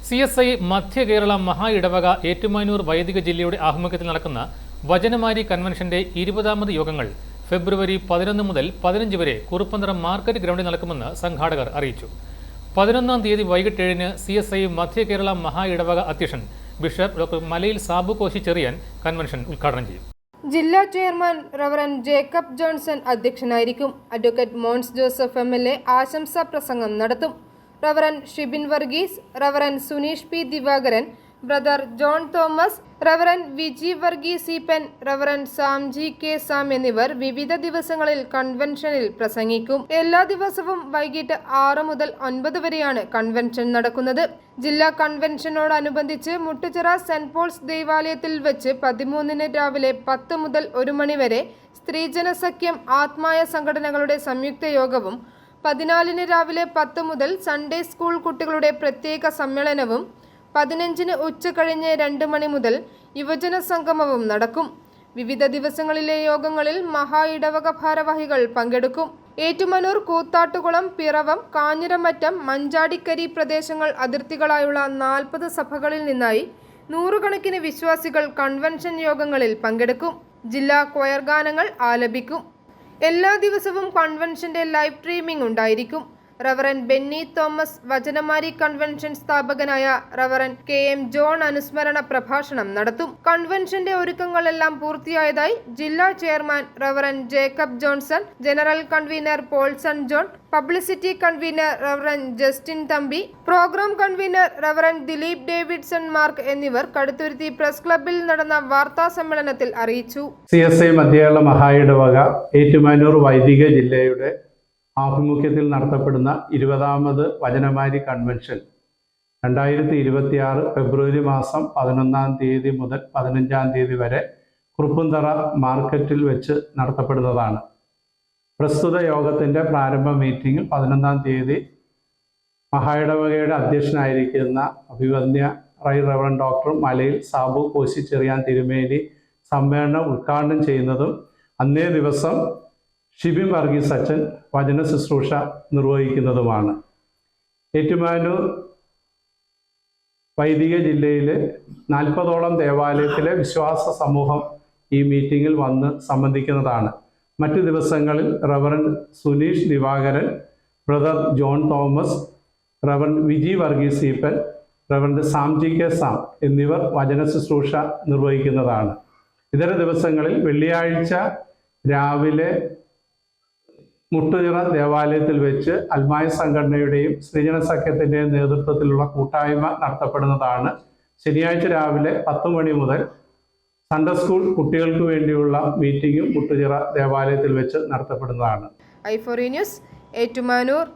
CSI മധ്യ കേരള മഹാ ഇടവക ഏറ്റുമാനൂർ വൈദിക ജില്ലയുടെ ആഭിമുഖ്യത്തിൽ നടക്കുന്ന വചനമാരി കൺവെൻഷന്റെ 20ാമത് യോഗങ്ങൾ ഫെബ്രുവരി 11 മുതൽ 15 വരെ കുറുപ്പന്തറ മാർക്കറ്റ് ഗ്രൗണ്ടിൽ നടക്കുമെന്ന് സംഘാടകർ അറിയിച്ചു. 11ാം തീയതി വൈകിട്ട് 7-ന് CSI മധ്യ കേരള മഹാ ഇടവക അധ്യക്ഷൻ ബിഷപ്പ് ഡോക്ടർ മലയിൽ സാബു കോശി ചെറിയാൻ കൺവെൻഷൻ ഉദ്ഘാടനം ചെയ്യും. ജില്ലാ ചെയർമാൻ റവറൻ ജേക്കബ് ജോൺസൺ അധ്യക്ഷനായിരിക്കും. അഡ്വക്കേറ്റ് മോൻസ് ജോസഫ് MLA ആശംസാ പ്രസംഗം നടത്തും. Reverend Shibin Varghese, Reverend Suneesh P Divakaran, brother John Thomas, Reverend Viji Varghese Eapen, Reverend Samji K Sam എന്നിവർ വിവിധ ദിവസങ്ങളിൽ കൺവെൻഷനിൽ പ്രസംഗിക്കും. എല്ലാ ദിവസവും വൈകിട്ട് 6 മുതൽ 9 വരെയാണ് കൺവെൻഷൻ നടക്കുന്നത്. ജില്ലാ കൺവെൻഷനോടനുബന്ധിച്ച് മുട്ടുചിറ സെന്റ് പോൾസ് ദേവാലയത്തിൽ വെച്ച് 13-ന് രാവിലെ 10 മുതൽ 1 മണി വരെ സ്ത്രീജന സഖ്യം ആത്മായ സംഘടനകളുടെ സംയുക്ത യോഗവും 14-ന് രാവിലെ 10 മുതൽ സൺഡേ സ്കൂൾ കുട്ടികളുടെ പ്രത്യേക സമ്മേളനവും 15-ന് ഉച്ചകഴിഞ്ഞ് 2 മണി മുതൽ യുവജന സംഗമവും നടക്കും. വിവിധ ദിവസങ്ങളിലെ യോഗങ്ങളിൽ മഹാ ഇടവക ഭാരവാഹികൾ പങ്കെടുക്കും. ഏറ്റുമാനൂർ, കൂത്താട്ടുകുളം, പിറവം, കാഞ്ഞിരമറ്റം, മഞ്ചാടിക്കരി പ്രദേശങ്ങൾ അതിർത്തികളായുള്ള 40 സഭകളിൽ നിന്നായി 100 കണക്കിന് വിശ്വാസികൾ കൺവെൻഷൻ യോഗങ്ങളിൽ പങ്കെടുക്കും. ജില്ലാ കൊയർ ഗാനങ്ങൾ ആലപിക്കും. എല്ലാ ദിവസവും കൺവെൻഷന്റെ ലൈവ് സ്ട്രീമിംഗ് ഉണ്ടായിരിക്കും. റവറൻ ബെന്നി തോമസ് വചനമാരി കൺവെൻഷൻ സ്ഥാപകനായ റവറൻ KM ജോൺ അനുസ്മരണ പ്രഭാഷണം നടത്തും. കൺവെൻഷന്റെ ഒരുക്കങ്ങളെല്ലാം പൂർത്തിയായതായി ജില്ലാ chairman Reverend Jacob Johnson, general convener Paulson John, publicity convener Reverend Justin Thampi, programme convener Reverend Dileep Davidson Mark എന്നിവർ കടുത്തുരുത്തി പ്രസ് ക്ലബ്ബിൽ നടന്ന വാർത്താ സമ്മേളനത്തിൽ അറിയിച്ചു. CSI മധ്യ കേരള മഹാ ഇടവക ഏറ്റുമാനൂർ വൈദിക ജില്ലയുടെ ആഭിമുഖ്യത്തിൽ നടത്തപ്പെടുന്ന 20ാമത് വചനമാരി കൺവെൻഷൻ 2026 ഫെബ്രുവരി മാസം 11-ാം തീയതി മുതൽ 15-ാം തീയതി വരെ കുറുപ്പന്തറ മാർക്കറ്റിൽ വെച്ച് നടത്തപ്പെടുന്നതാണ്. പ്രസ്തുത യോഗത്തിൻ്റെ പ്രാരംഭ മീറ്റിംഗിൽ 11-ാം തീയതി മഹാ ഇടവകയുടെ അധ്യക്ഷനായിരിക്കുന്ന അഭിവന്യ റവറൻ ഡോക്ടർ മലയിൽ സാബു കോശി ചെറിയാൻ തിരുമേനി സമ്മേളനം ഉദ്ഘാടനം ചെയ്യുന്നതും അന്നേ ദിവസം ഷിബിൻ വർഗീസ് അച്ഛൻ വചന ശുശ്രൂഷ നിർവഹിക്കുന്നതുമാണ്. ഏറ്റുമാനൂർ വൈദിക ജില്ലയിലെ 40ഓളം ദേവാലയത്തിലെ വിശ്വാസ സമൂഹം ഈ മീറ്റിങ്ങിൽ വന്ന് സംബന്ധിക്കുന്നതാണ്. മറ്റു ദിവസങ്ങളിൽ Reverend Suneesh Divakaran, brother John Thomas, Reverend Viji Varghese Eapen, Reverend Samji K Sam എന്നിവർ വചന ശുശ്രൂഷ നിർവഹിക്കുന്നതാണ്. ഇതര ദിവസങ്ങളിൽ വെള്ളിയാഴ്ച രാവിലെ മുട്ടുചിറ ദേവാലയത്തിൽ വെച്ച് അൽമായ സംഘടനയുടെയും സ്ത്രീജന സഖ്യത്തിൻ്റെയും നേതൃത്വത്തിലുള്ള കൂട്ടായ്മ നടത്തപ്പെടുന്നതാണ്. ശനിയാഴ്ച രാവിലെ 10 മണി മുതൽ സൺഡേ സ്കൂൾ കുട്ടികൾക്ക് വേണ്ടിയുള്ള മീറ്റിംഗും മുട്ടുചിറ ദേവാലയത്തിൽ വെച്ച് നടത്തപ്പെടുന്നതാണ്. i4e news, Ettumanoor.